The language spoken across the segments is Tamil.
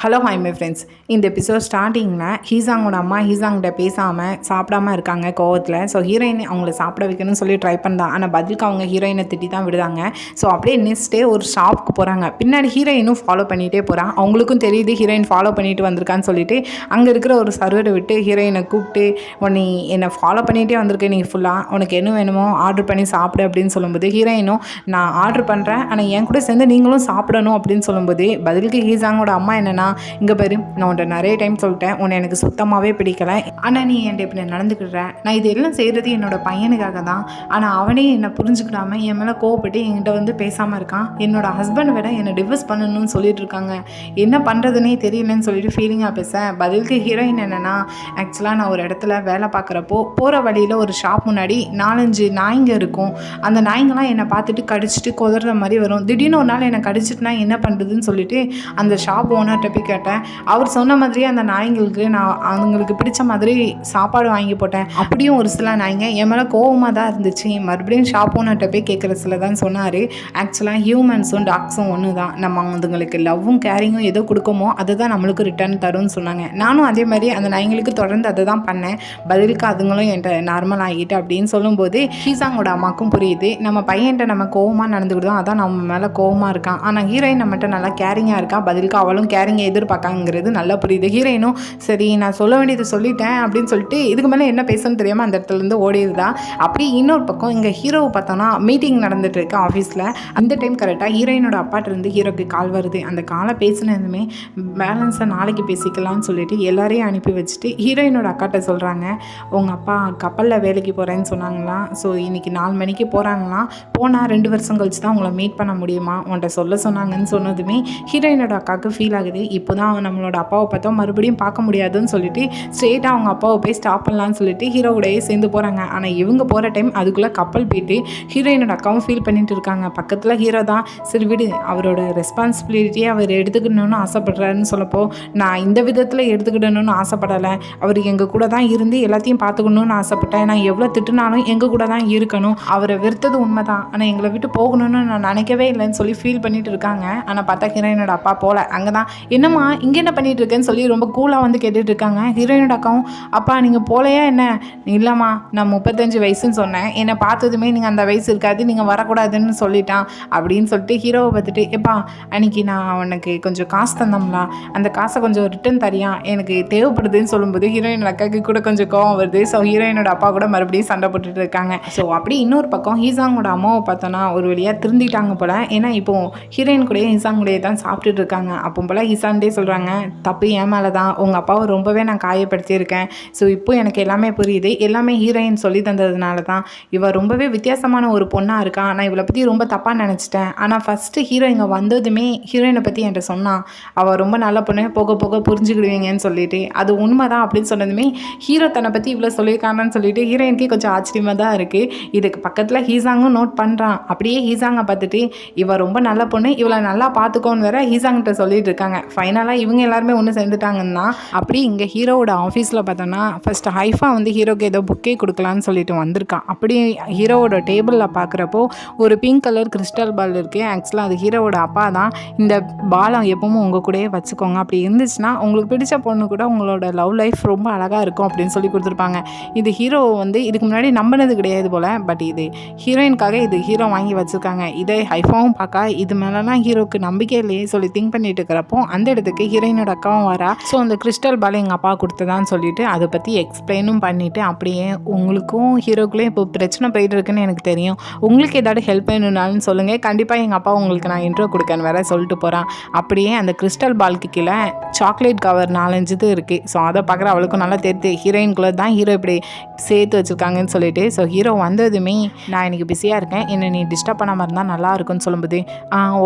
Hello hi my friends. இந்த எபிசோட் ஸ்டார்டிங்கில் ஹீசாங்கோட அம்மா ஹீசாங்கிட்ட பேசாமல் சாப்பிடாம இருக்காங்க கோவத்தில். ஸோ ஹீரோயின் அவங்கள சாப்பிட வைக்கணும்னு சொல்லி ட்ரை பண்ணா. ஆனால் பதிலுக்கு அவங்க ஹீரோயினை திட்டி தான் விடுதாங்க. ஸோ அப்படியே நெக்ஸ்ட்டே ஒரு ஷாப்புக்கு போகிறாங்க. பின்னாடி ஹீரோயினும் ஃபாலோ பண்ணிகிட்டே போகிறான். அவங்களுக்கும் தெரியுது ஹீரோயின் ஃபாலோ பண்ணிட்டு வந்திருக்கான்னு சொல்லிட்டு அங்கே இருக்கிற ஒரு சர்வரை விட்டு ஹீரோயினை கூப்பிட்டு, நீ என்னை ஃபாலோ பண்ணிகிட்டே வந்திருக்கேன், நீ ஃபுல்லாக உனக்கு என்ன வேணுமோ ஆர்டர் பண்ணி சாப்பிடு அப்படின்னு சொல்லும்போது ஹீரோயினும் நான் ஆர்டர் பண்ணுறேன், ஆனால் என் கூட சேர்ந்து நீங்களும் சாப்பிடணும் அப்படின்னு சொல்லும்போது பதிலுக்கு ஹீசாங்கோட அம்மா என்னென்னா, இங்கே பாரு, நான் உன்ட்ட நிறைய டைம் சொல்லிட்டேன், உன்னை எனக்கு சுத்தமாகவே பிடிக்கலை, ஆனால் நீ என்கிட்ட இப்படி நடந்துக்கிடுறேன், நான் இது எல்லாம் செய்கிறது என்னோடய பையனுக்காக தான், ஆனால் அவனே என்னை புரிஞ்சுக்கிடாமல் என் மேலே கோவப்பட்டு என்கிட்ட வந்து பேசாமல் இருக்கான், என்னோடய ஹஸ்பண்ட் விட என்னை டிவோர்ஸ் பண்ணணும்னு சொல்லிட்டு இருக்காங்க, என்ன பண்ணுறதுனே தெரியலன்னு சொல்லிட்டு ஃபீலிங்காக பேச பதிலுக்கு ஹீரோயின் என்னென்னா, ஆக்சுவலாக நான் ஒரு இடத்துல வேலை பார்க்குறப்போ போகிற வழியில் ஒரு ஷாப் முன்னாடி 4-5 நாய்ங்க இருக்கும். அந்த நாய்ங்களாம் என்னை பார்த்துட்டு கடிச்சிட்டு கொதற மாதிரி வரும். திடீர்னு ஒரு நாள் என்னை கடிச்சிட்டுனா என்ன பண்ணுறதுன்னு சொல்லிட்டு அந்த ஷாப் ஓனர்கிட்ட போய் கேட்டேன். அவர் சொன்ன மாதிரியே அந்த நாய்ங்களுக்கு நான் அவங்களுக்கு பிடிச்ச மாதிரி சாப்பாடு வாங்கி போட்டேன். அப்படியும் ஒரு சில நாய்ங்க என் மேலே கோவமாக தான் இருந்துச்சு. மறுபடியும் ஷாப் ஓனர்கிட்ட போய் கேட்குற சில தான் சொன்னார், ஆக்சுவலாக ஹியூமன்ஸும் டாக்ஸும் ஒன்று தான், நம்ம அதுங்களுக்கு லவ்வும் கேரிங்கும் எதோ கொடுக்குமோ அதை தான் நம்மளுக்கு ரிட்டர்ன் தரும்னு சொன்னாங்க. நானும் அதே மாதிரி அந்த நாய்ங்களுக்கு தொடர்ந்து அதை தான் பண்ணேன். பதிலுக்கு அதுங்களும் என்கிட்ட நார்மல் ஆகிட்டு அப்படின்னு சொல்லும்போது ஹீசாங்கோட அம்மாவுக்கும் புரியுது, நம்ம பையன்கிட்ட நம்ம கோவமாக நடந்துக்கிட்டோம், அதான் நம்ம மேலே கோவமாக இருக்கான், ஆனால் ஹீரோயின் நம்மகிட்ட நல்லா கேரிங்காக இருக்கா, பதிலுக்கு அவளும் கேரிங்கை எதிர்பார்க்காங்கிறது நல்லா புரியுது. ஹீரோயினும் சரி நான் சொல்ல வேண்டியது சொல்லிட்டேன் அப்படின்னு சொல்லிட்டு இதுக்கு மேலே என்ன பேசணும்னு தெரியாமல் அந்த இடத்துலேருந்து ஓடிடுதா. அப்படி இன்னொரு பக்கம் இங்கே ஹீரோவை பார்த்தோன்னா மீட்டிங் நடந்துட்டு இருக்கு ஆஃபீஸில். அந்த டைம் கரெக்டாக ஹீரோயினோட அப்பாட்ட இருந்து ஹீரோக்கு கால் வருது. அந்த காலை பேசினதுமே பேலன்ஸை நாளைக்கு பேசிக்கலாம்னு சொல்லிட்டு எல்லாரையும் அனுப்பி வச்சுட்டு ஹீரோயினோட அக்காட்ட சொல்கிறாங்க, உங்கள் அப்பா கப்பலில் வேலைக்கு போகிறேன்னு சொன்னாங்களாம், ஸோ இன்றைக்கி 4 மணிக்கு போகிறாங்களாம், போனால் 2 வருஷம் கழிச்சு தான் உங்களை மீட் பண்ண முடியுமா, உன்கிட்ட சொல்ல சொன்னாங்கன்னு சொன்னதுமே ஹீரோயினோட அக்காவுக்கு ஃபீல் ஆகுது, இப்போ தான் நம்மளோட அப்பாவை பார்த்தோம் மறுபடியும் பார்க்க முடியாதுன்னு சொல்லிட்டு ஸ்ட்ரெயிட்டாக அவங்க அப்பாவை போய் ஸ்டாப் பண்ணலான்னு சொல்லிட்டு ஹீரோவோடையே சேர்ந்து போகிறாங்க. ஆனால் இவங்க போகிற டைம் அதுக்குள்ளே கப்பல் போயிட்டு ஹீரோயினோட அக்காவும் ஃபீல் பண்ணிட்டு இருக்காங்க. பக்கத்தில் ஹீரோ தான் சரி விடு, அவரோட ரெஸ்பான்சிபிலிட்டியை அவர் எடுத்துக்கணும்னு ஆசைப்படுறாருன்னு சொல்லப்போ நான் இந்த விதத்தில் எடுத்துக்கிடணும்னு ஆசைப்படலை, அவர் எங்கள் கூட தான் இருந்து எல்லாத்தையும் பார்த்துக்கணும்னு ஆசைப்பட்டேன், நான் எவ்வளோ திட்டுனாலும் எங்கள் கூட தான் இருக்கணும், அவரை வெறுத்தது உண்மை தான், ஆனால் எங்களை விட்டு போகணும்னு நான் நினைக்கவே இல்லைன்னு சொல்லி ஃபீல் பண்ணிட்டு இருக்காங்க. ஆனால் பார்த்தா ஹீரோயினோட அப்பா போல அங்கே தான் என்னம்மா இங்கே என்ன பண்ணிட்டு இருக்கேன்னு சொல்லி ரொம்ப கூலாக வந்து கேட்டுட்டு இருக்காங்க. ஹீரோயினோட அக்காவும் அப்பா நீங்கள் போலையா என்ன, இல்லைம்மா நான் 35 வயசுன்னு சொன்னேன், என்னை பார்த்ததுமே நீங்கள் அந்த வயசு இருக்காது, நீங்கள் வரக்கூடாதுன்னு சொல்லிட்டான் அப்படின்னு சொல்லிட்டு ஹீரோவை பார்த்துட்டு, எப்பா அன்றைக்கி நான் உனக்கு கொஞ்சம் காசு தந்தோம்ல, அந்த காசை கொஞ்சம் ரிட்டன் தரியா, எனக்கு தேவைப்படுதுன்னு சொல்லும்போது ஹீரோயினோட அக்காவுக்கு கூட கொஞ்சம் கோவம் வருது. ஸோ ஹீரோயினோட அப்பா கூட மறுபடியும் சண்டை போட்டுட்டு இருக்காங்க. ஸோ அப்படி இன்னொரு பக்கம் ஹீசாங்கோட அம்மாவை பார்த்தோன்னா ஒரு வழியாக திருந்திட்டாங்க போல். ஏன்னா இப்போது ஹீரோயின் கூட ஹீசாங் கூடயே தான் சாப்பிட்டுட்டு இருக்காங்க. அப்போ போல் ஹீசான்டே சொல்கிறாங்க, தப்பு என் மேலே தான், உங்கள் அப்பாவை ரொம்பவே நான் காயப்படுத்தியிருக்கேன், ஸோ இப்போ எனக்கு எல்லாமே புரியுது, எல்லாமே ஹீரோயின் சொல்லி தந்ததுனால தான், இவள் ரொம்பவே வித்தியாசமான ஒரு பொண்ணாக இருக்கா, நான் இவளை பற்றி ரொம்ப தப்பாக நினச்சிட்டேன், ஆனால் ஃபஸ்ட்டு ஹீரோ இங்கே வந்ததுமே ஹீரோயினை பற்றி என்கிட்ட சொன்னான், அவள் ரொம்ப நல்ல பொண்ணு, போக போக புரிஞ்சுக்கிடுவீங்கன்னு சொல்லிட்டு, அது உண்மை தான் அப்படின்னு சொன்னதுமே ஹீரோ தன்னை பற்றி இவ்வளோ சொல்லியிருக்காங்கன்னு சொல்லிட்டு ஹீரோயினுக்கே கொஞ்சம் ஆச்சரியமாக தான் இருக்குது. இதுக்கு பக்கத்தில் ஹீசாங்கும் நோட் பண்ணுறான். அப்படியே ஹீசாங்கை பார்த்துட்டு இவள் ரொம்ப நல்ல பொண்ணு, இவளை நல்லா பார்த்துக்கோன்னு வேற ஹீசாங்கிட்ட சொல்லிட்டு இருக்காங்க. ஃபைனலாக இவங்க எல்லாருமே ஒன்று சேர்ந்துட்டாங்கன்னா அப்படி இங்கே ஹீரோவோட ஆஃபீஸில் பார்த்தோன்னா ஃபஸ்ட்டு ஹைஃபா வந்து ஹீரோக்கு ஏதோ புக்கே கொடுக்கலான்னு சொல்லிட்டு வந்திருக்கான். அப்படி ஹீரோவோட டேபிளில் பார்க்குறப்போ ஒரு பிங்க் கலர் கிறிஸ்டல் பால் இருக்குது. ஆக்சுவலாக அது ஹீரோவோட அப்பா தான், இந்த பாலை எப்பவும் உங்கள் கூடயே வச்சுக்கோங்க, அப்படி இருந்துச்சுன்னா உங்களுக்கு பிடிச்ச பொண்ணு கூட உங்களோட லவ் லைஃப் ரொம்ப அழகாக இருக்கும் அப்படின்னு சொல்லி கொடுத்துருப்பாங்க. இது ஹீரோ வந்து இதுக்கு முன்னாடி நம்பினது கிடையாது போல், பட் இது ஹீரோயினுக்காக இது ஹீரோ வாங்கி வச்சுருக்காங்க. இதை ஹைஃபாவும் பார்க்க இது மேலெலாம் ஹீரோக்கு நம்பிக்கை இல்லையே சொல்லி திங்க் பண்ணிட்டு இருக்கிறப்போ அந்த இடத்துக்கு ஹீரோயினோட அக்காவும் வரா. ஸோ அந்த கிறிஸ்டல் பால் எங்கள் அப்பா கொடுத்ததான்னு சொல்லிட்டு அதை பற்றி எக்ஸ்பிளைனும் பண்ணிவிட்டு, அப்படியே உங்களுக்கும் ஹீரோக்குள்ளே இப்போ பிரச்சனை போயிட்டு இருக்குன்னு எனக்கு தெரியும், உங்களுக்கு ஏதாவது ஹெல்ப் வேணும்னாலும் சொல்லுங்கள், கண்டிப்பாக எங்கள் அப்பா உங்களுக்கு நான் இன்ட்ரோ கொடுக்கன்னு வேற சொல்லிட்டு போகிறான். அப்படியே அந்த கிறிஸ்டல் பால்க்கு கீழே சாக்லேட் கவர் 4-5 இது இருக்குது. ஸோ அதை பார்க்குற அவளுக்கும் நல்லா தெரியுது ஹீரோயின்குள்ளே தான் ஹீரோ இப்படி சேர்த்து வச்சுருக்காங்கன்னு சொல்லிட்டு. ஸோ ஹீரோ வந்ததுமே நான் இன்றைக்கி பிஸியாக இருக்கேன், என்னை நீ டிஸ்டர்ப் பண்ணாமல் இருந்தால் நல்லா இருக்குன்னு சொல்லும்போது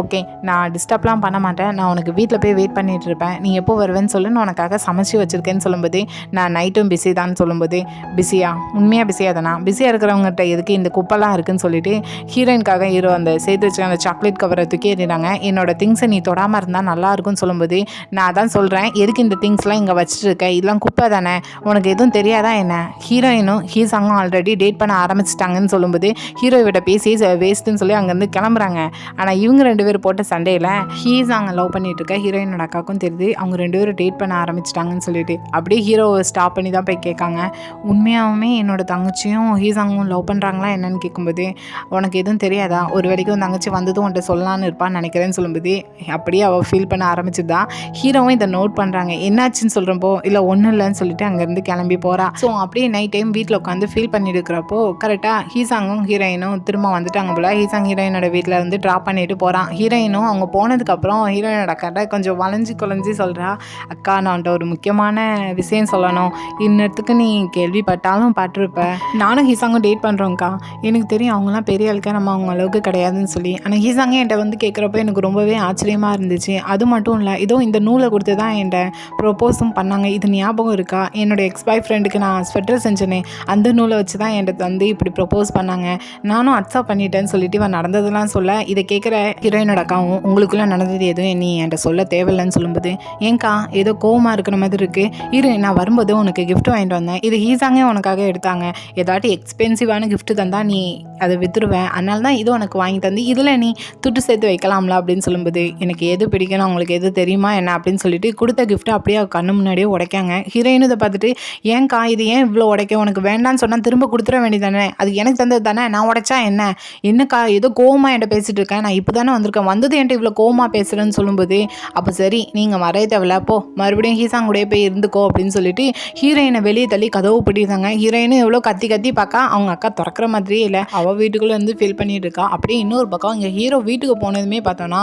ஓகே நான் டிஸ்டர்ப்லாம் பண்ண மாட்டேன், நான் உனக்கு வீட்டில் போய் வெயிட் பண்ணிட்டு இருப்பேன், நீ எப்போ வருவேன்னு சொல்லி நான் உனக்காக சமைச்சு வச்சுருக்கேன்னு சொல்லும்போது நான் நைட்டும் பிஸி தான் சொல்லும்போது, பிஸியா உண்மையாக பிஸியாக தானா, பிஸியாக இருக்கிறவங்ககிட்ட எதுக்கு இந்த குப்பெல்லாம் இருக்குன்னு சொல்லிட்டு ஹீரோயின்காக ஹீரோ அந்த சேர்த்து வச்சுக்க அந்த சாக்லேட் கவரை தூக்கி ஏறிட்டாங்க. என்னோட திங்ஸை நீ தொடாமல் இருந்தால் நல்லா இருக்குன்னு சொல்லும்போது நான் அதான் சொல்கிறேன், எதுக்கு இந்த திங்ஸ்லாம் இங்கே வச்சுட்டு இருக்க, இதெல்லாம் குப்பை தானே, உனக்கு எதுவும் தெரியாதா என்ன, ஹீரோயினும் ஹீசாங்கும் ஆல்ரெடி டேட் பண்ண ஆரம்பிச்சிட்டாங்கன்னு சொல்லும்போது ஹீரோவிட்ட பேசி வேஸ்ட்டுன்னு சொல்லி அங்கேருந்து கிளம்புறாங்க. ஆனால் இவங்க 2 பேர் போட்ட சண்டையில் ஹீசாங்க லவ் பண்ணிட்டு இருக்க ஹீரோயினோட ஹீரோயினோட அக்காவுக்கும் தெரியுது அவங்க 2 பேரும் டேட் பண்ண ஆரம்பிச்சிட்டாங்கன்னு சொல்லிட்டு. அப்படியே ஹீரோவை ஸ்டாப் பண்ணி தான் போய் கேட்காங்க, உண்மையாகவுமே என்னோட தங்கச்சியும் ஹீசாங்கும் லவ் பண்ணுறாங்களா என்னன்னு கேட்கும்போது, உனக்கு எதுவும் தெரியாதா, ஒரு வேலைக்கு உன் தங்கச்சி வந்ததும் உன்ட்ட சொல்லலான்னு இருப்பான்னு நினைக்கிறேன்னு சொல்லும்போது அப்படியே அவள் ஃபீல் பண்ண ஆரம்பிச்சுதா. ஹீரோவும் இதை நோட் பண்ணுறாங்க. என்னாச்சுன்னு சொல்கிறப்போ இல்லை ஒன்றும் இல்லைன்னு சொல்லிட்டு அங்கேருந்து கிளம்பி போகிறா. ஸோ அப்படியே நைட் டைம் வீட்டில் உட்காந்து ஃபீல் பண்ணிட்டு இருக்கிறப்போ கரெக்டாக ஹீசாங்கும் ஹீரோயினும் திரும்ப வந்துட்டாங்க போல். ஹீசாங் ஹீரோயினோட வீட்டில் வந்து ட்ராப் பண்ணிட்டு போகிறான். ஹீரோயினும் அவங்க போனதுக்கப்புறம் ஹீரோயினோட கதை கொஞ்சம் வளைஞ்சு குலைஞ்சி சொல்கிறா, அக்கா நான் ஒரு முக்கியமான விஷயம் சொல்லணும், இன்னத்துக்கு நீ கேள்விப்பட்டாலும் பட்டிருப்ப, நானும் ஹீசாங்கும் டேட் பண்ணுறோங்க்கா. எனக்கு தெரியும் அவங்களாம் பெரிய ஆளுக்கா நம்ம அவங்க அளவுக்கு கிடையாதுன்னு சொல்லி. ஆனால் ஹீசாங்கே என்கிட்ட வந்து கேட்குறப்ப எனக்கு ரொம்பவே ஆச்சரியமாக இருந்துச்சு. அது மட்டும் இல்லை, இதோ இந்த நூலை கொடுத்து தான் என்கிட்ட ப்ரொப்போஸும் பண்ணாங்க. இது ஞாபகம் இருக்கா, என்னோடய எக்ஸ் பாய் ஃப்ரெண்டுக்கு நான் ஸ்வெட்டர் செஞ்சேனே அந்த நூலை வச்சு தான் என்கிட்ட வந்து இப்படி ப்ரொப்போஸ் பண்ணாங்க, நானும் அக்செப்ட் பண்ணிட்டேன்னு சொல்லிட்டு இவன் நடந்ததெல்லாம் சொல்ல, இதை கேட்குற ஹீரோயினோட அக்காவும் உங்களுக்குள்ளே நடந்தது எதுவும் நீ என்கிட்ட சொல்ல தேவையில்லைன்னு சொல்லும்போது, ஏங்க்கா ஏதோ கோவமாக இருக்கிற மாதிரி இருக்குது, இரு நான் வரும்போது உனக்கு கிஃப்ட் வாங்கிட்டு வந்தேன், இது ஹீசாங்கே உனக்காக எடுத்தாங்க, ஏதாட்டி எக்ஸ்பென்சிவான கிஃப்ட்டு தந்தால் நீ அதை விற்றுருவேன், அதனால தான் இது உனக்கு வாங்கி தந்து இதில் நீ துட்டு சேர்த்து வைக்கலாம்ல அப்படின்னு சொல்லும்போது, எனக்கு எது பிடிக்கணும் உங்களுக்கு எது தெரியுமா என்ன அப்படின்னு சொல்லிட்டு கொடுத்த கிஃப்ட்டை அப்படியே கண்ணு முன்னாடியே உடைக்காங்க. ஹீரோயின் இதை பார்த்துட்டு, ஏன்க்கா இது ஏன் இவ்வளோ உடைக்க, உனக்கு வேண்டான்னு சொன்னால் திரும்ப கொடுத்துட வேண்டியதானே, அது எனக்கு தந்தது தானே, நான் உடைச்சா என்னக்கா ஏதோ கோவமாக என்கிட்ட பேசிகிட்டு இருக்கேன், நான் இப்போ தானே வந்திருக்கேன், வந்தது என்கிட்ட இவ்வளோ கோவமாக பேசுகிறேன்னு சொல்லும்போது, அப்போ சரி நீங்கள் வரைய தேவையில்ல போ, மறுபடியும் ஹீசாங் கூடயே போய் இருந்துக்கோ அப்படின்னு சொல்லிட்டு ஹீரோயினை வெளியே தள்ளி கதவு பிடித்தாங்க. ஹீரோயினும் எவ்வளோ கத்தி கத்தி பார்க்கா, அவங்க அக்கா திறக்கிற மாதிரியே இல்லை, அவள் வீட்டுக்குள்ளே வந்து ஃபீல் பண்ணிட்டு இருக்கா. அப்படியே இன்னொரு பக்கம் இங்கே ஹீரோ வீட்டுக்கு போனதுமே பார்த்தோன்னா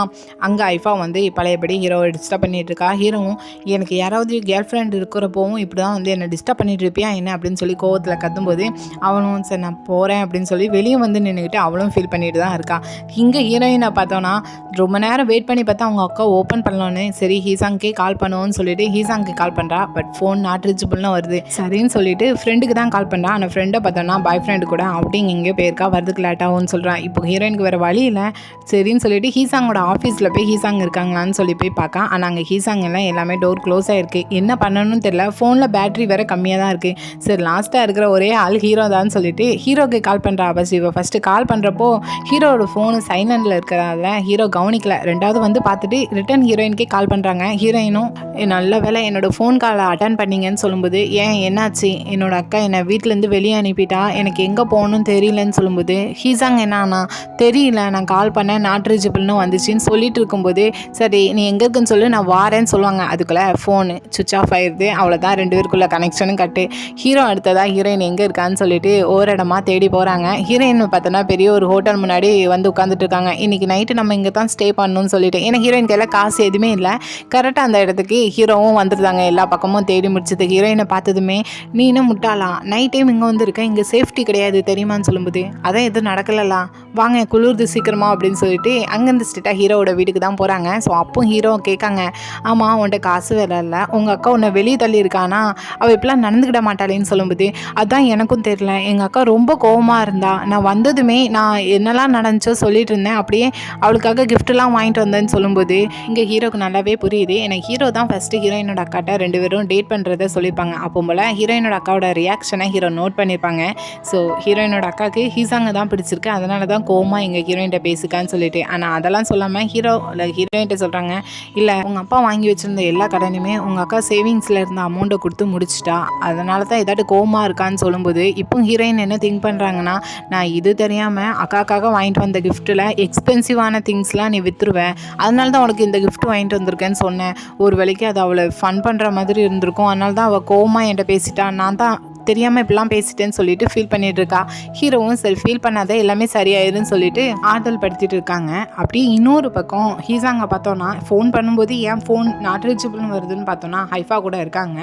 அங்கே ஐஃபா வந்து பழையபடி ஹீரோவை டிஸ்டர்ப் பண்ணிட்டு இருக்கா. ஹீரோவும் எனக்கு யாராவது கேர்ள் ஃப்ரெண்ட் இருக்கிறப்போவும் இப்படி தான் வந்து என்னை டிஸ்டர்ப் பண்ணிட்டு இருப்பியா என்ன அப்படின்னு சொல்லி கோவத்தில் கத்தும்போது, அவளும் சரி நான் போகிறேன் அப்படின்னு சொல்லி வெளியே வந்து நின்றுக்கிட்டு அவளும் ஃபீல் பண்ணிட்டு தான் இருக்கா. இங்கே ஹீரோயினை பார்த்தோன்னா ரொம்ப நேரம் வெயிட் பண்ணி பார்த்தா அவங்க அக்கா ஓப்பன் பண்ணலன்னு சரி ஹீசாங்கே கால் பண்ணுவோன்னு சொல்லிட்டு ஹீசாங்க்கு கால் பண்ணுறா. பட் ஃபோன் நாட் ரீச்சபிள்னு வருது. சரின்னு சொல்லிட்டு ஃப்ரெண்டுக்கு தான் கால் பண்ணுறா. அந்த ஃப்ரெண்டை பார்த்தோன்னா பாய் ஃப்ரெண்டு கூட அவுட்டிங் எங்கேயோ போயிருக்கா, வரதுக்கு லேட்டாகும்னு சொல்கிறான். இப்போ ஹீரோயினுக்கு வேறு வழி இல்லை, சரின்னு சொல்லிட்டு ஹீசாங்கோட ஆஃபீஸில் போய் ஹீசாங் இருக்காங்களான்னு சொல்லி போய் பார்க்க. ஆனால் அங்கே ஹீசாங் எல்லாம் எல்லாமே டோர் க்ளோஸ் ஆகிருக்கு, என்ன பண்ணணும்னு தெரியல, ஃபோனில் பேட்டரி வேறு கம்மியாக தான் இருக்குது. சரி லாஸ்ட்டாக இருக்கிற ஒரே ஆள் ஹீரோ தான் சொல்லிட்டு ஹீரோக்கு கால் பண்ணுறா. பஸ் இவ ஃபஸ்ட்டு கால் பண்ணுறப்போ ஹீரோட ஃபோனு சைலண்டில் இருக்கிறதால ஹீரோ கவனிக்கல. ரெண்டாவது வந்து பார்த்துட்டு ரிட்டன் ஹீரோயினுக்கே கால் பண்ணுறாங்க. ஹீரோயினும் நல்ல வேலை என்னோடய ஃபோன் காலை அட்டன் பண்ணிங்கன்னு சொல்லும்போது, ஏன் என்னாச்சு, என்னோட அக்கா என்னை வீட்டிலேருந்து வெளியே அனுப்பிட்டா, எனக்கு எங்கே போகணும்னு தெரியலன்னு சொல்லும்போது, ஹீசாங் என்னன்னா தெரியல நான் கால் பண்ணேன் நாட் ரீச்சபிள்னு வந்துச்சுன்னு சொல்லிட்டு இருக்கும்போது, சரி நீ எங்கே இருக்குன்னு சொல்லி நான் வாரேன்னு சொல்லுவாங்க. அதுக்குள்ளே ஃபோனு சுவிச் ஆஃப் ஆயிடுது. அவ்வளோதான், 2 பேருக்குள்ள கனெக்ஷனும் கட்டு. ஹீரோ அடுத்ததாக ஹீரோயின் எங்கே இருக்கான்னு சொல்லிட்டு ஒரு இடமா தேடி போகிறாங்க. ஹீரோயின் பார்த்தோன்னா பெரிய ஒரு ஹோட்டல் முன்னாடி வந்து உட்காந்துட்டு இருக்காங்க. இன்றைக்கி நைட்டு நம்ம இங்கே தான் ஸ்டே பண்ணணும்னு சொல்லிட்டு, ஏன்னா ஹீரோயின் கையில் காசு எதுவுமே இல்லை. கரெக்டாக அந்த இடத்துக்கு ஹீரோவும் வந்துருந்தாங்க. எல்லா பக்கமும் தேடி முடிச்சது. ஹீரோயினை பார்த்ததுமே, நீ இன்னும் முட்டாளா, நைட் டைம் இங்கே வந்துருக்க, இங்கே சேஃப்டி கிடையாது தெரியுமான்னு சொல்லும்போது, அதான் எதுவும் நடக்கலலாம், வாங்க குளிர்து சீக்கிரமா அப்படின்னு சொல்லிட்டு அங்கேருந்து ஸ்ட்ரெயிட்டாக ஹீரோவோட வீட்டுக்கு தான் போகிறாங்க. ஸோ அப்போ ஹீரோ கேட்காங்க, ஆமாம் உன்ட்ட காசு வேலை இல்லை, உங்கள் அக்கா உன்னை வெளியே தள்ளி இருக்கானா, அவள் இப்பெல்லாம் நடந்துக்கிட மாட்டாளேன்னு சொல்லும்போது, அதான் எனக்கும் தெரியல, எங்கள் அக்கா ரொம்ப கோவமாக இருந்தா, நான் வந்ததுமே நான் என்னெல்லாம் நடந்துச்சோ சொல்லிட்டு இருந்தேன், அப்படியே அவளுக்காக கிஃப்ட்லாம் வாங்கிட்டு வந்தேன்னு சொல்லும்போது இங்கே ஹீரோக்கு நல்லாவே புரியுது. எனக்கு ஹீரோ தான் ஃபஸ்ட்டு ஹீரோயினோட அக்காட்ட 2 பேரும் டேட் பண்ணுறத சொல்லியிருப்பாங்க. அப்போ போல் ஹீரோயினோட அக்காவோட ரியாக்ஷனை ஹீரோ நோட் பண்ணியிருப்பாங்க. ஸோ ஹீரோயினோட அக்காவுக்கு ஹீசாங்க தான் பிடிச்சிருக்கு, அதனால தான் கோவமாக எங்கள் ஹீரோயின்ட்ட பேசிக்கான்னு சொல்லிட்டு. ஆனால் அதெல்லாம் சொல்லாமல் ஹீரோயின்ட்ட சொல்கிறாங்க, இல்லை உங்கள் அப்பா வாங்கி வச்சுருந்த எல்லா கடனையுமே உங்கள் அக்கா சேவிங்ஸில் இருந்த அமௌண்ட்டை கொடுத்து முடிச்சிட்டா, அதனால தான் ஏதாட்டு கோவமாக இருக்கான்னு சொல்லும்போது, இப்போ ஹீரோயின் என்ன திங்க் பண்ணுறாங்கன்னா, நான் இது தெரியாமல் அக்காக்காக வாங்கிட்டு வந்த கிஃப்ட்டில் எக்ஸ்பென்சிவான திங்ஸ்லாம் நீ விற்றுருவேன், அதனால தான் உனக்கு இந்த கிஃப்ட் வாங்கிட்டு வந்திருக்கேன்னு சொன்னேன், ஒரு வேளைக்கு அது அவளை ஃபன் பண்ணுற மாதிரி இருந்திருக்கும், அதனால தான் அவள் கோவமாக என்கிட்ட பேசிட்டா, நான் தான் தெரியாமல் இப்படிலாம் பேசிட்டேன்னு சொல்லிட்டு ஃபீல் பண்ணிட்டு இருக்கா. ஹீரோவும் சரி ஃபீல் பண்ணாத எல்லாமே சரியாயிருன்னு சொல்லிட்டு ஆறுதல் படுத்திட்டு இருக்காங்க. அப்படியே இன்னொரு பக்கம் ஹீசாங்க பார்த்தோன்னா ஃபோன் பண்ணும்போது ஏன் ஃபோன் நாட் ரீச்சபிள்னு வருதுன்னு பார்த்தோன்னா ஹைஃபா கூட இருக்காங்க.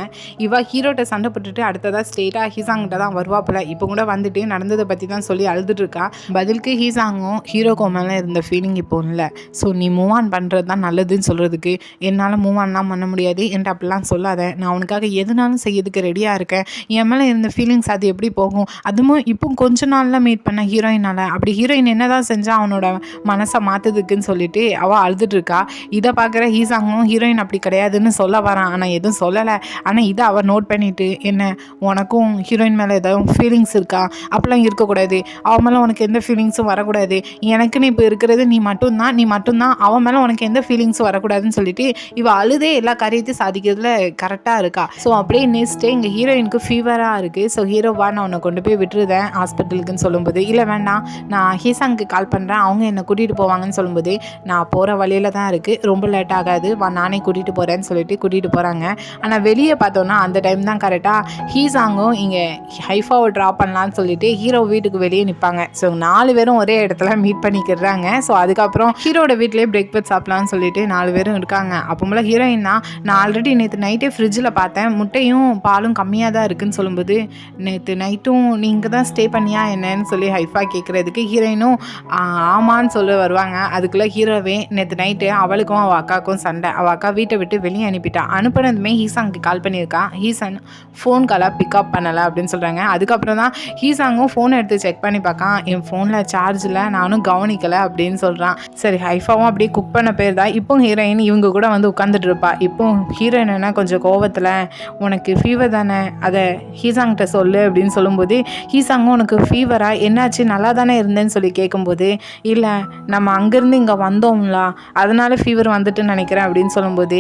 இவ ஹீரோட்ட சண்டை போட்டுட்டு அடுத்ததாக ஸ்ட்ரெயிட்டாக ஹீசாங்கிட்ட தான் வருவாப்பில். இப்போ கூட வந்துட்டு நடந்ததை பற்றி தான் சொல்லி அழுதுட்டு இருக்கா. பதிலுக்கு ஹீசாங்கும் ஹீரோக்கு மேலே இருந்த ஃபீலிங் இப்போ இல்லை. ஸோ நீ மூவ் ஆன் பண்ணுறது தான் நல்லதுன்னு சொல்கிறதுக்கு, என்னால் மூவ் ஆன்லாம் பண்ண முடியாது என்கிட்ட அப்படிலாம் சொல்லாத, நான் உனக்காக எதுனாலும் செய்யறதுக்கு ரெடியாக இருக்கேன், என் மேலே இருந்த ஃபீலிங்ஸ் அது எப்படி போகும்? அதுவும் இப்போ கொஞ்ச நாள்ல மீட் பண்ண ஹீரோயினால் அப்படி ஹீரோயின் என்ன தான் செஞ்சா அவனோட மனசை மாற்றுறதுக்குன்னு சொல்லிட்டு அவள் அழுதுட்டுருக்கா. இதை பார்க்குற ஹீசாங்கும் ஹீரோயின் அப்படி கிடையாதுன்னு சொல்ல வரான், ஆனால் எதுவும் சொல்லலை. ஆனால் இதை அவள் நோட் பண்ணிவிட்டு, என்ன உனக்கும் ஹீரோயின் மேலே ஏதாவது ஃபீலிங்ஸ் இருக்கா? அப்படிலாம் இருக்கக்கூடாது, அவன் மேலே உனக்கு எந்த ஃபீலிங்ஸும் வரக்கூடாது, எனக்குன்னு இப்போ இருக்கிறது நீ மட்டும்தான், அவன் மேலே உனக்கு எந்த ஃபீலிங்ஸும் வரக்கூடாதுன்னு சொல்லிட்டு இவள் அழுதே எல்லா காரியத்தையும் சாதிக்கிறதுல கரெக்டாக இருக்கா. ஸோ அப்படியே நெக்ஸ்ட்டு இங்கே ஹீரோயினுக்கு ஃபீவராக இருக்குது. ஸோ ஹீரோவா நான் உன்னை கொண்டு போய் விட்டுருதேன் ஹாஸ்பிட்டலுக்குன்னு சொல்லும்போது, இல்லை வேண்டாம் நான் ஹீசாங்க்கு கால் பண்ணுறேன், அவங்க என்னை கூட்டிகிட்டு போவாங்கன்னு சொல்லும்போது, நான் போகிற வழியில் தான் இருக்குது, ரொம்ப லேட் ஆகாது, நானே கூட்டிகிட்டு போகிறேன்னு சொல்லிட்டு கூட்டிகிட்டு போகிறாங்க. ஆனால் வெளியே பார்த்தோன்னா அந்த டைம் தான் கரெக்டாக ஹீசாங்கும் இங்கே ஹைஃபாவை ட்ராப் பண்ணலான்னு சொல்லிட்டு ஹீரோ வீட்டுக்கு வெளியே நிற்பாங்க. ஸோ 4 பேரும் ஒரே இடத்துல மீட் பண்ணிக்கிறாங்க. ஸோ அதுக்கப்புறம் ஹீரோட வீட்டிலே பிரேக்ஃபாஸ்ட் சாப்பிட்லான்னு சொல்லிட்டு 4 பேரும் இருக்காங்க. அப்போம்போல ஹீரோயின்னா, நான் ஆல்ரெடி நேற்று நைட்டே ஃப்ரிட்ஜில் பார்த்தேன், முட்டையும் பாலும் கம்மியாக தான் இருக்குதுன்னு சொல்லும்போது, நேற்று நைட்டும் நீங்கள் தான் ஸ்டே பண்ணியா என்னன்னு சொல்லி ஹைஃபா கேட்குறதுக்கு ஹீரோயினும் ஆமான்னு சொல்லி வருவாங்க. அதுக்குள்ளே ஹீரோவே நேற்று நைட்டு அவளுக்கும் அவள் அக்காவுக்கும் சண்டை, அவள் அக்கா வீட்டை விட்டு வெளியே அனுப்பிட்டா. அனுப்புனதுமே ஹீசாங்க்கு கால் பண்ணியிருக்கான், ஹீசான் ஃபோன் காலாக பிக்கப் பண்ணலை அப்படின்னு சொல்கிறாங்க. அதுக்கப்புறம் தான் ஹீசாங்கும் ஃபோனை எடுத்து செக் பண்ணி பார்க்கான், என் ஃபோனில் சார்ஜ் இல்லை, நானும் கவனிக்கலை அப்படின்னு சொல்கிறான். சரி, ஹைஃபாவும் அப்படியே குக் பண்ண பேர் தான். இப்போ ஹீரோயின் இவங்க கூட வந்து உட்காந்துட்டு இருப்பா. இப்போ ஹீரோயின் என்ன கொஞ்சம் கோவத்தில், உனக்கு ஃபீவர் தானே, அதை ஹீசாங்கிட்ட சொல்லு அப்படின்னு சொல்லும்போது, ஹீசாங்கும் உனக்கு ஃபீவரா, என்னாச்சு, நல்லா தானே இருந்தேன்னு சொல்லி கேட்கும்போது, இல்லை நம்ம அங்கேருந்து இங்கே வந்தோம்ல அதனால ஃபீவர் வந்துட்டுன்னு நினைக்கிறேன் அப்படின்னு சொல்லும்போது,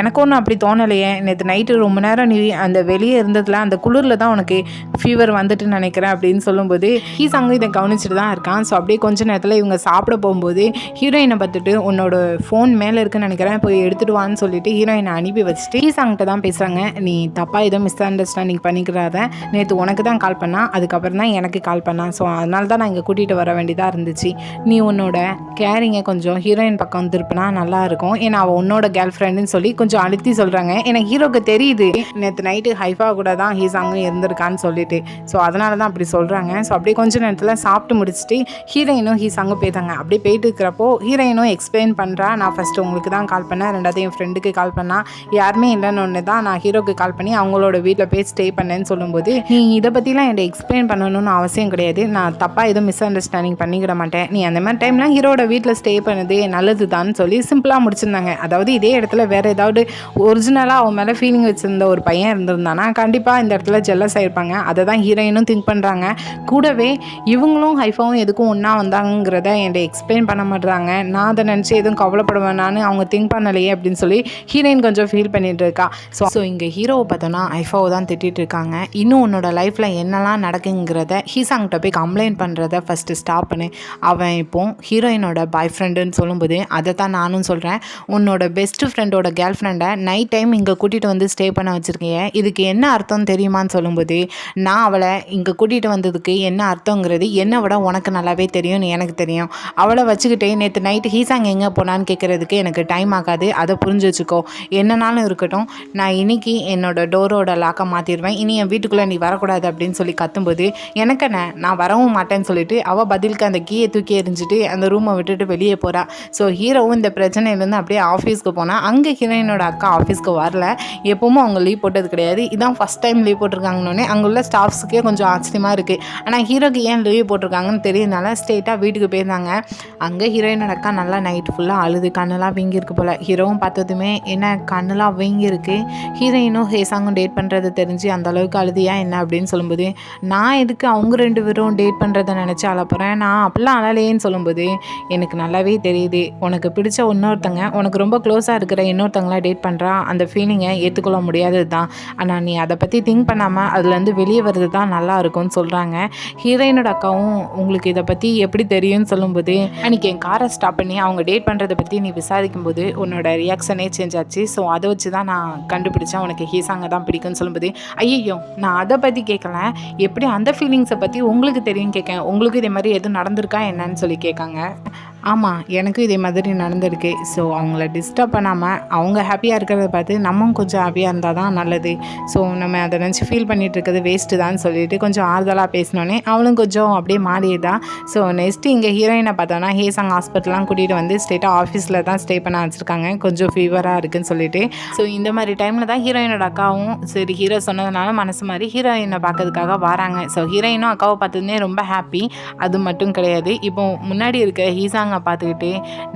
எனக்கு ஒன்றும் அப்படி தோணலையே, நேற்று நைட்டு ரொம்ப நேரம் நீ அந்த வெளியே இருந்ததில் அந்த குளிரில் தான் உனக்கு ஃபீவர் வந்துட்டுன்னு நினைக்கிறேன் அப்படின்னு சொல்லும்போது, ஹீசாங்கும் இதை கவனிச்சுட்டு தான் இருக்கான். ஸோ அப்படியே கொஞ்ச நேரத்தில் இவங்க சாப்பிட போகும்போது ஹீரோயினை பார்த்துட்டு, உன்னோட ஃபோன் மேலே இருக்குன்னு நினைக்கிறேன், போய் எடுத்துகிட்டு வான்னு சொல்லிட்டு ஹீரோயினை அனுப்பி வச்சுட்டு ஹீசாங்கிட்ட தான் பேசுகிறாங்க. நீ தப்பாக ஏதோ மிஸ் அண்டர்ஸ்டாண்டிங் பண்ணிக்கிறாத, நேற்று உனக்கு தான் கால் பண்ணா, அதுக்கப்புறம் தான் எனக்கு கால் பண்ணா, ஸோ அதனால தான் நான் இங்கே கூட்டிகிட்டு வர வேண்டியதாக இருந்துச்சு, நீ உன்னோட கேரிங்கை கொஞ்சம் ஹீரோயின் பக்கம் திருப்பினா நல்லாயிருக்கும், ஏன்னா அவள் உன்னோட கேர்ள் ஃப்ரெண்டுன்னு சொல்லி கொஞ்சம் அழுத்தி சொல்கிறாங்க. எனக்கு ஹீரோக்கு தெரியுது நேற்று நைட்டு ஹைஃபா கூட தான் ஹீசாங்கும் இருந்திருக்கான்னு சொல்லிட்டு, ஸோ அதனால தான் அப்படி சொல்கிறாங்க. ஸோ அப்படியே கொஞ்சம் நேரத்தில் சாப்பிட்டு முடிச்சுட்டு ஹீரோயினும் ஹீசாங்கும் போய்த்தாங்க. அப்படியே போயிட்டு இருக்கிறப்போ ஹீரோயினும் எக்ஸ்பிளைன் பண்ணுறா, நான் ஃபஸ்ட்டு உங்களுக்கு தான் கால் பண்ணேன், ரெண்டாவது என் ஃப்ரெண்டுக்கு கால் பண்ணால் யாருமே இல்லைன்னு ஒன்று தான் நான் ஹீரோக்கு கால் பண்ணி அவங்களோட வீட்டில் போய் ஸ்டே பண்ணேன்னு சொல்லும்போது, நீ இதை பற்றிலாம் என்கிட்ட எக்ஸ்பிளைன் பண்ணணும்னு அவசியம் கிடையாது, நான் தப்பாக எதுவும் மிஸ் அண்டர்ஸ்டாண்டிங் பண்ணிக்கிட மாட்டேன், நீ அந்த மாதிரி டைம்லாம் ஹீரோட வீட்டில் ஸ்டே பண்ணது நல்லது தான் சொல்லி சிம்பிளாக முடிச்சிருந்தாங்க. அதாவது இதே இடத்துல வேறு ஏதாவது ஒரிஜினலாக அவன் மேலே ஃபீலிங் வச்சுருந்த ஒரு பையன் இருந்திருந்தானா கண்டிப்பாக இந்த இடத்துல ஜெல்லஸ் ஆகிருப்பாங்க. அதை தான் ஹீரோயினும் திங்க் பண்ணுறாங்க. கூடவே இவங்களும் ஹைஃபாவும் எதுக்கும் ஒன்றா வந்தாங்கிறத என்கிட்ட எக்ஸ்பிளைன் பண்ண மாட்டுறாங்க, நான் அதை நினச்சி எதுவும் கவலைப்படுவேனான்னு அவங்க திங்க் பண்ணலையே அப்படின்னு சொல்லி ஹீரோயின் கொஞ்சம் ஃபீல் பண்ணிகிட்டு இருக்கா. ஸோ இங்கே ஹீரோவை பார்த்தோன்னா ஹைஃபாவை தான் திட்டிகிட்டு இருக்காங்க. இன்னும் உன்னோட லைஃப்பில் என்னெல்லாம் நடக்குங்கிறத ஹீசாங்கிட்ட போய் கம்ப்ளைண்ட் பண்ணுறத ஃபஸ்ட்டு ஸ்டாப் பண்ணு. அவன் இப்போ ஹீரோயினோட பாய் ஃப்ரெண்டுன்னு சொல்லும்போது அதை தான் நானும் சொல்கிறேன், உன்னோட பெஸ்ட் ஃப்ரெண்டோட கேர்ள் ஃப்ரெண்டை நைட் டைம் இங்கே கூட்டிகிட்டு வந்து ஸ்டே பண்ண வச்சுருக்கீங்க, இதுக்கு என்ன அர்த்தம் தெரியுமான்னு சொல்லும்போது, நான் அவளை இங்கே கூட்டிகிட்டு வந்ததுக்கு என்ன அர்த்தங்கிறது என்னை விட உனக்கு நல்லாவே தெரியும்னு எனக்கு தெரியும், அவளை வச்சுக்கிட்டே நேற்று நைட்டு ஹீசாங் எங்கே போனான்னு கேட்குறதுக்கு எனக்கு டைம் ஆகாது, அதை புரிஞ்சு வச்சுக்கோ, என்னன்னாலும் இருக்கட்டும், நான் இன்னைக்கு என்னோட டோரோட லாக்கை மாற்றிடுவேன், இனி என் வீட்டுக்குள்ளே நீ வரக்கூடாது அப்படின்னு சொல்லி கத்தும்போது, எனக்கு நான் வரவும் மாட்டேன்னு சொல்லிட்டு அவள் பதிலுக்கு அந்த கீயை தூக்கி எறிஞ்சிட்டு அந்த ரூமை விட்டுட்டு வெளியே போகிறா. ஸோ ஹீரோவும் இந்த பிரச்சனையிலேருந்து அப்படியே ஆஃபீஸ்க்கு போனால் அங்கே ஹீரோயினோட அக்கா ஆஃபீஸ்க்கு வரல, எப்பவும் அவங்க லீவ் போட்டது கிடையாது, இதான் ஃபஸ்ட் டைம் லீவ் போட்டிருக்காங்கன்னொன்னே அங்கே உள்ள ஸ்டாஃப்ஸுக்கே கொஞ்சம் ஆச்சரியமாக இருக்குது. ஆனால் ஹீரோக்கு ஏன் லீவ் போட்டிருக்காங்கன்னு தெரியறதுனால ஸ்ட்ரெயிட்டாக வீட்டுக்கு போயிருந்தாங்க. அங்கே ஹீரோயினோட அக்கா நல்லா நைட்டு ஃபுல்லாக அழுது கண்ணெல்லாம் வீங்கியிருக்கு போல். ஹீரோவும் பார்த்ததுமே என்ன கண்ணெல்லாம் வீங்கியிருக்கு, ஹீரோயினும் ஹேசாங்கும் டேட் பண்ணுறது தெரிஞ்சு அந்த அளவுக்கு அழுதியா என்ன அப்படின்னு சொல்லும்போது, நான் எதுக்கு அவங்க 2 பேரும் டேட் பண்ணுறதை நினச்சி அழப்போகிறேன், நான் அப்படிலாம் அழலேன்னு சொல்லும்போது, எனக்கு நல்லாவே தெரியுது உனக்கு பிடிச்ச இன்னொருத்தங்க உனக்கு ரொம்ப க்ளோஸாக இருக்கிற இன்னொருத்தங்களா டேட் பண்ணுறா, அந்த ஃபீலிங்கை ஏற்றுக்கொள்ள முடியாதது தான், ஆனால் நீ அதை பற்றி திங்க் பண்ணாமல் அதுலேருந்து வெளியே வருது தான் நல்லா இருக்கும்னு சொல்கிறாங்க. ஹீரோயினோட அக்காவும் உங்களுக்கு இதை பற்றி எப்படி தெரியும்னு சொல்லும்போது, அன்றைக்கி என் காரை ஸ்டாப் பண்ணி அவங்க டேட் பண்ணுறதை பற்றி நீ விசாரிக்கும்போது உன்னோட ரியாக்ஷனே சேஞ்ச் ஆச்சு, ஸோ அதை வச்சு தான் நான் கண்டுபிடிச்சேன் உனக்கு ஹீசாங்க தான் பிடிக்கும்னு சொல்லும்போது, ஐயோ நான் அதை பற்றி கேட்கல, எப்படி அந்த ஃபீலிங்ஸை பற்றி உங்களுக்கு தெரியும் கேட்கேன், உங்களுக்கு இதே மாதிரி எதுவும் நடந்திருக்கா என்னன்னு சொல்லி கேட்காங்க. ஆமாம், எனக்கும் இதே மாதிரி நடந்திருக்கு. ஸோ அவங்கள டிஸ்டர்ப் பண்ணாமல் அவங்க ஹாப்பியாக இருக்கிறத பார்த்து நம்மளும் கொஞ்சம் ஹாப்பியாக இருந்தால் தான் நல்லது. ஸோ நம்ம அதை நினச்சி ஃபீல் பண்ணிகிட்டு இருக்கிறது வேஸ்ட்டு தான் சொல்லிட்டு கொஞ்சம் ஆறுதலாக பேசினோன்னே அவளும் கொஞ்சம் அப்படியே மாறிடுதான். ஸோ நெக்ஸ்ட்டு இங்கே ஹீரோயினை பார்த்தோன்னா ஹேசாங் ஹாஸ்பிட்டல்லாம் கூட்டிகிட்டு வந்து ஸ்ட்ரெயிட்டாக ஆஃபீஸில் தான் ஸ்டே பண்ண வச்சுருக்காங்க, கொஞ்சம் ஃபீவராக இருக்குதுன்னு சொல்லிட்டு. ஸோ இந்த மாதிரி டைமில் தான் ஹீரோயினோட அக்காவும் சரி ஹீரோ சொன்னதுனால மனசு மாதிரி ஹீரோயினை பார்க்கறதுக்காக வராங்க. ஸோ ஹீரோயினும் அக்காவை பார்த்ததுனே ரொம்ப ஹாப்பி. அது மட்டும் கிடையாது, இப்போ முன்னாடி இருக்க ஹீசாங்கை பார்த்துக்கிட்டு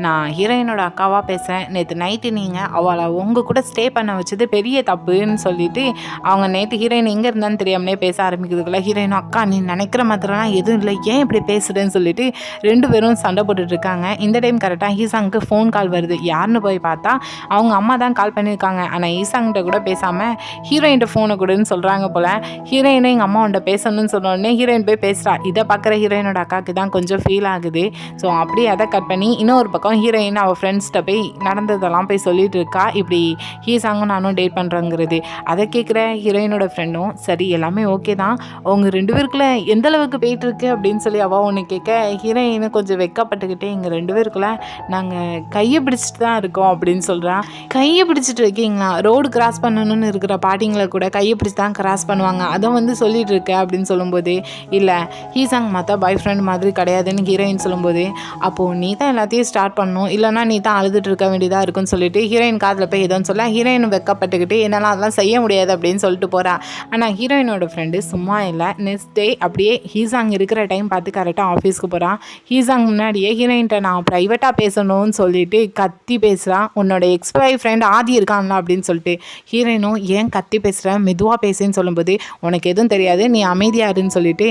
நான் ஹீரோயினோட அக்காவாக பேசுகிறேன், நேற்று நைட்டு நீங்கள் அவளை உங்கள் கூட ஸ்டே பண்ண வச்சது பெரிய தப்புன்னு சொல்லிட்டு அவங்க நேற்று ஹீரோயின் எங்கே இருந்தான்னு தெரியாமலே பேச ஆரம்பிக்கிறதுக்குள்ள ஹீரோயினும் அக்கா நீ நினைக்கிற மாதிரிலாம் எதுவும் இல்லை, ஏன் இப்படி பேசுகிறேன்னு சொல்லிட்டு 2 பேரும் சண்டை போட்டுட்ருக்காங்க. இந்த டைம் கரெக்டாக ஹீசாங்க்கு ஃபோன் கால் வருது. யாருன்னு போய் பார்த்தா அவங்க அம்மா தான் கால் பண்ணியிருக்காங்க. ஆனால் ஈசாங்கிட்ட கூட பேசாமல் ஹீரோயின்ட்ட ஃபோனை கொடுன்னு சொல்கிறாங்க போல். ஹீரோயினும் எங்கள் அம்மாவன்ட்ட பேசணும்னு சொன்னோடனே ஹீரோயின் போய் பேசுகிறா. இதை பார்க்குற ஹீரோயினோட அக்காவுக்கு தான் கொஞ்சம் ஃபீல் ஆகுது. ஸோ அப்படியே அதை கட் பண்ணி இன்னொரு பக்கம் ஹீரோயின் அவள் ஃப்ரெண்ட்ஸ்கிட்ட போய் நடந்ததெல்லாம் போய் சொல்லிட்டு இருக்கா, இப்படி ஹீசாங்கும் நானும் டேட் பண்ணுறேங்கிறது. அதை கேட்குற ஹீரோயினோட ஃப்ரெண்டும் சரி எல்லாமே ஓகே தான், அவங்க 2 பேருக்குள்ள எந்த அளவுக்கு போயிட்டுருக்கு அப்படின்னு சொல்லி அவள் ஒன்று கேட்க ஹீரோயினை கொஞ்சம் வெக்கப்பட்டுக்கிட்டே எங்கள் 2 பேருக்குள்ள நாங்கள் கையை பிடிச்சிட்டு தான் இருக்கோம் அப்படின்னு சொல்கிறான். கையை பிடிச்சிட்டு இருக்கீங்களா? ரோடு கிராஸ் பண்ணணும்னு இருக்கிற பாட்டிங்களை கூட கையை பிடிச்சி தான் கிராஸ் பண்ணுவாங்க, அதை வந்து சொல்லிட்டு இருக்க அப்படின்னு சொல்லும்போது இல்லை ஹீசாங் மற்ற பாய் ஃப்ரெண்ட் மாதிரி கிடையாதுன்னு ஹீரோயின் சொல்லும்போது அப்போது நீ தான் எல்லாத்தையும் ஸ்டார்ட் பண்ணணும், இல்லைனா நீ தான் அழுதுட்டு இருக்க வேண்டியதாக இருக்குன்னு சொல்லிட்டு ஹீரோயின் காதில் போய் எதுவும் சொல்ல ஹீரோயின் வெக்கப்பட்டுக்கிட்டு என்னால் அதெல்லாம் செய்ய முடியாது அப்படின்னு சொல்லிட்டு போகிறா. ஆனால் ஹீரோயினோட ஃப்ரெண்டு சும்மா இல்லை, நெக்ஸ்ட் டே அப்படியே ஹீசாங் இருக்கிற டைம் பார்த்து கரெக்டாக ஆஃபீஸ்க்கு போகிறான். ஹீசாங் முன்னாடியே ஹீரோயின்ட்ட நான் ப்ரைவேட்டாக பேசணும்னு சொல்லிட்டு கத்தி பேசுகிறான். உன்னோட எக்ஸ் ஃப்ரெண்ட் ஆதி இருக்கான்ல அப்படின்னு சொல்லிட்டு ஹீரோயினும் ஏன் கத்தி பேசுகிறேன் மெதுவாக பேசுன்னு சொல்லும்போது உனக்கு எதுவும் தெரியாது நீ அமைதியாருன்னு சொல்லிட்டு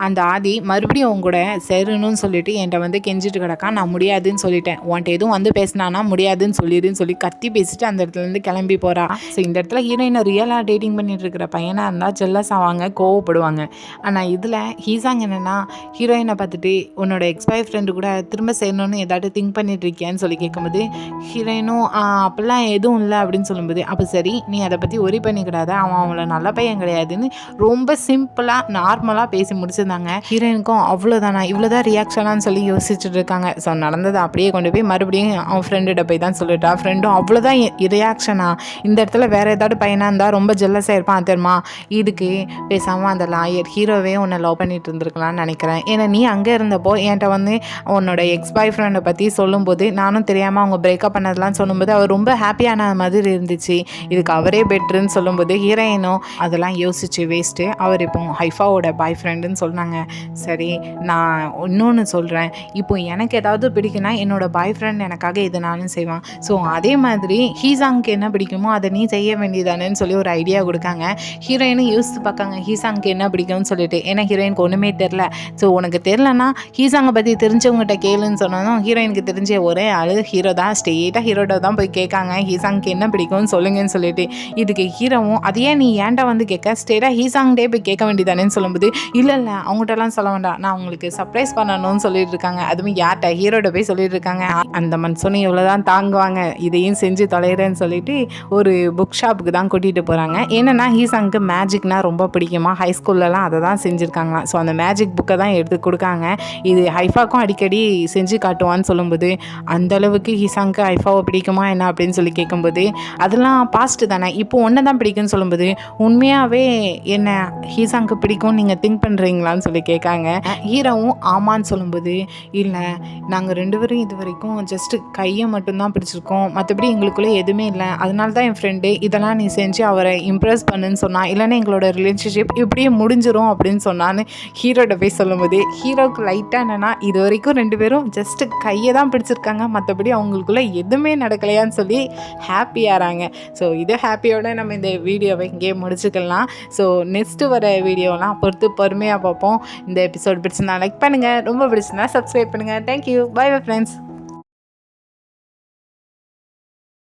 அந்த ஆதி மறுபடியும் அவங்க கூட சேரணும்னு சொல்லிட்டு என்கிட்ட வந்து கெஞ்சிட்டு கிடக்கா. நான் முடியாதுன்னு சொல்லிட்டேன், உன்ட்ட எதுவும் வந்து பேசினானா முடியாதுன்னு சொல்லிடுன்னு சொல்லி கத்தி பேசிட்டு அந்த இடத்துலேருந்து கிளம்பி போகிறா. ஸோ இந்த இடத்துல ஹீரோயினை ரியலாக டேட்டிங் பண்ணிட்டு இருக்கிற பையனாக இருந்தால் ஜெல்லஸ் ஆவாங்க, கோவப்படுவாங்க. ஆனால் இதில் ஹீசாங் என்னென்னா ஹீரோயினை பார்த்துட்டு உன்னோட எக்ஸ் ஃப்ரெண்டு கூட திரும்ப சேரணும்னு ஏதாட்டு திங்க் பண்ணிட்டு இருக்கியான்னு சொல்லி கேட்கும்போது ஹீரோயினும் அப்படிலாம் எதுவும் இல்லை அப்படின்னு சொல்லும்போது அப்போ சரி நீ அதை பற்றி ஒரி பண்ணிக்கிடாத, அவன் அவளை நல்ல பையன் கிடையாதுன்னு ரொம்ப சிம்பிளாக நார்மலாக பேசி முடிச்சிருந்தாங்க. ஹீரோயினுக்கும் அவ்வளோதானா இவ்வளோதான் ரியாக்ஷனான்னு சொல்லி யோசிச்சுட்டு இருக்காங்க. ஸோ நடந்ததை அப்படியே கொண்டு போய் மறுபடியும் அவன் ஃப்ரெண்டுகிட்ட போய் தான் சொல்லிட்டா. ஃப்ரெண்டும் அவ்வளோதான் ரியாக்ஷனா, இந்த இடத்துல வேறு ஏதாவது பையனாக இருந்தால் ரொம்ப ஜெல்லஸாக இருப்பான் தெரியுமா, இதுக்கு பேசாமல் அந்த லாயர் ஹீரோவே உன்னை லவ் பண்ணிட்டு இருந்திருக்கலாம்னு நினைக்கிறேன். ஏன்னா நீ அங்கே இருந்தப்போ என்கிட்ட வந்து உன்னோட எக்ஸ் ஃப்ரெண்டை பற்றி சொல்லும்போது நானும் தெரியாமல் அவங்க பிரேக்கப் பண்ணதெல்லாம் சொல்லும்போது அவர் ரொம்ப ஹாப்பியான மாதிரி இருந்துச்சு, இதுக்கு அவரே பெட்ருன்னு சொல்லும்போது ஹீரோயினும் அதெல்லாம் யோசிச்சு வேஸ்ட்டு, அவர் இப்போ ஹைஃபாவோட பாய் ஃப்ரெண்டுன்னு சொன்னாங்க. சரி நான் இன்னொன்று சொல்கிறேன், இப்போ எனக்கு ஏதாவது பிடிக்குன்னா என்னோடய பாய் ஃப்ரெண்ட் எனக்காக எதுனாலும் செய்வான். ஸோ அதே மாதிரி ஹீசாங்க்கு என்ன பிடிக்குமோ அதை நீ செய்ய வேண்டியதானேன்னு சொல்லி ஒரு ஐடியா கொடுக்காங்க. ஹீரோயினும் யோசித்து பார்க்காங்க ஹீசாங்க்கு என்ன பிடிக்கும்னு சொல்லிட்டு. ஏன்னா ஹீரோயினுக்கு ஒன்றுமே தெரில. ஸோ உனக்கு தெரிலனா ஹீசாங்கை பற்றி தெரிஞ்சவங்ககிட்ட கேளுன்னு சொன்னதும் ஹீரோயினுக்கு தெரிஞ்ச ஒரே ஆள் ஹீரோ தான். ஸ்ட்ரெயிட்டாக ஹீரோட தான் போய் கேட்காங்க ஹீசாங்க்கு என்ன பிடிக்கும்னு சொல்லுங்கன்னு சொல்லிட்டு. இதுக்கு ஹீரோவும் அதையே நீ ஏன்டா வந்து கேட்க, ஸ்ட்ரெயிட்டாக ஹீசாங்டே போய் கேட்க வேண்டியதானேன்னு சொல்லும்போது இல்லை அவங்ககிட்டலாம் சொல்ல வேண்டாம், நான் உங்களுக்கு சர்ப்ரைஸ் பண்ணணும்னு சொல்லிட்டு இருக்காங்க. அதுவும் யார்கிட்ட ஹீரோட போய் சொல்லிட்டு இருக்காங்க. அந்த மனுஷனும் இவ்வளோதான் தாங்குவாங்க, இதையும் செஞ்சு தொலைகிறேன்னு சொல்லிட்டு ஒரு புக் ஷாப்புக்கு தான் கூட்டிகிட்டு போகிறாங்க. என்னென்னா ஹீசாங்க்கு மேஜிக்னா ரொம்ப பிடிக்குமா, ஹை ஸ்கூல்லலாம் அதை தான் செஞ்சுருக்காங்களாம். ஸோ அந்த மேஜிக் புக்கை தான் எடுத்து கொடுக்காங்க. இது ஹைஃபாக்கும் அடிக்கடி செஞ்சு காட்டுவான்னு சொல்லும்போது அந்தளவுக்கு ஹீசாங்க்கு ஹைஃபாவை பிடிக்குமா என்ன அப்படின்னு சொல்லி கேட்கும்போது அதெல்லாம் பாஸ்ட்டு தானே, இப்போ ஒன்று தான் பிடிக்கும்னு சொல்லும்போது உண்மையாகவே என்ன ஹீசாங்க்கு பிடிக்கும் நீங்கள் திங்க் பண்ணுறீங்களான்னு சொல்லி கேட்காங்க. ஹீரோவும் ஆமான்னு சொல்லும்போது இல்லை நாங்கள் 2 பேரும் இது வரைக்கும் ஜஸ்ட்டு கையை மட்டும்தான் பிடிச்சிருக்கோம், மற்றபடி எங்களுக்குள்ளே எதுவுமே இல்லை, அதனால தான் என் ஃப்ரெண்டு இதெல்லாம் நீ செஞ்சு அவரை இம்ப்ரெஸ் பண்ணுன்னு சொன்னான், இல்லைன்னா எங்களோட ரிலேஷன்ஷிப் இப்படியே முடிஞ்சிரும் அப்படின்னு சொன்னான்னு ஹீரோட போய் சொல்லும்போது ஹீரோவுக்கு லைட்டாக என்னென்னா இது வரைக்கும் 2 பேரும் ஜஸ்ட்டு கையை தான் பிடிச்சிருக்காங்க, மற்றபடி அவங்களுக்குள்ளே எதுவுமே நடக்கலையான்னு சொல்லி ஹாப்பியாகிறாங்க. ஸோ இது ஹாப்பியோட நம்ம இந்த வீடியோவை இங்கேயே முடிச்சுக்கலாம். ஸோ நெக்ஸ்ட்டு வர வீடியோலாம் பொறுத்து பொறுமையாக பார்ப்போம். இந்த எபிசோட் பிடிச்சிருந்தா லைக் பண்ணுங்கள், ரொம்ப பிடிச்சிருந்தா சப்ஸ்கிரைப் பண்ணுங்கள். Thank you, bye bye friends.